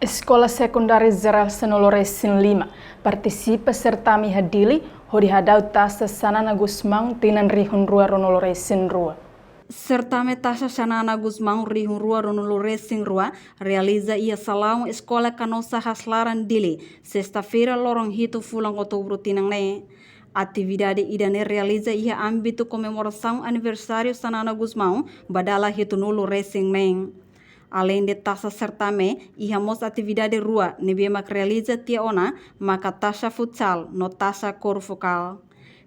Escola Secundária Geral Sanoloresin 5 participa certami hadili hodi hadau tasa Sanana Gusmão tinan rihun rua Ronoloresin rua. Certame taxa Sanana Gusmão rihun rua Ronoloresin rua realiza ia salão Escola Canossa Haslaran dili sexta-feira lorong hito fulang outubro tinang ne. Atividade idane realiza ia âmbito comemoração aniversário Sanana Gusmão badala hito nulo racing neng. Além de taxa certame, ihamos atividade rua, nebemak realiza tia ona, maka taxa futsal, no taxa cor focal.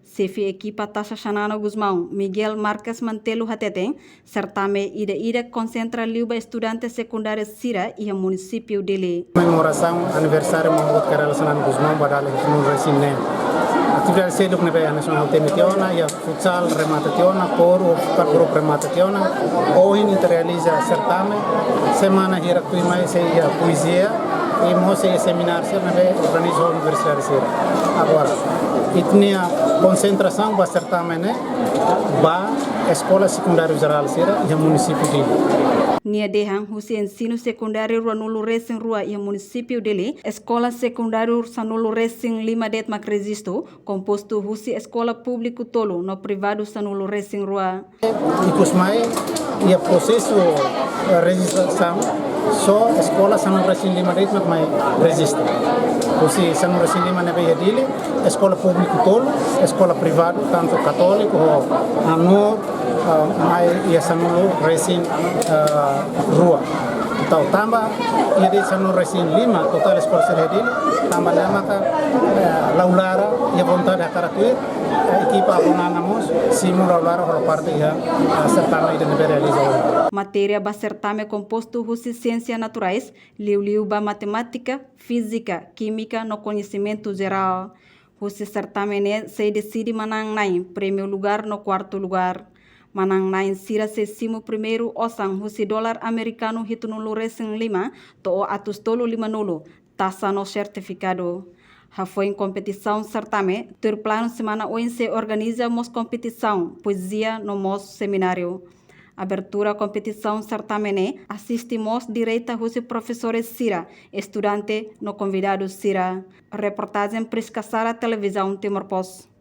Sefi equipa taxa Sanana Gusmão, Miguel Marques Mantelo Hateteng, certame ida concentra liuba estudantes secundários Sira e município dele. Comemoração aniversário Mahmud Karel Sanana Gusmão badala hito racing neng. Atividade seduk nebe nasional temi tiona, ya futsal remata tiona, coro, grupo remata tiona. Hoje realiza certame, semana hira tuimai se ia poesia e moça ia seminário se nebe organiza a universidade sera. Agora, itnia concentração ba certame né, ba escola secundária geral sera e município dele. Nia dehang husi ensino secundário Ranulu Racing Rua e município dele, Escola Secundário Sanulu Racing 5 det mak resisto, composto husi escola público tolo no privado Sanulu Racing Rua. Ikus mai ia processo registração só escola Sanulu Racing 5 det mak mai registra. Husi Sanulu Racing 5 nebe dele, escola público tolo, escola privado tanto católico ou anor mai ia Sanulu Racing Rua. Então, tambah ia di Sanulu Racing 5 total escola serhedil, tambah nama ka laulara ia vontade karatuir equipa abonanamos simu laulara holo parte ia certame ida nebe realiza. Matéria ba certame composto husi ciência naturais, liu ba matemática, física, química no conhecimento geral. Husi certame ne se decide manang nain prêmio lugar no quarto lugar. Manang nain sira se simu primeiro osang husi dolar americano hito nulo racing 5 to atus tolo 5 nulo, taxa no certificado. Já foi em competição certame, ter plano semana ONC organiza mos competição, poesia no mos seminário. Abertura competição certame assistimos direita husi professores Sira, estudante no convidado Sira. Reportagem Prisca Sara Televisão Timor Post.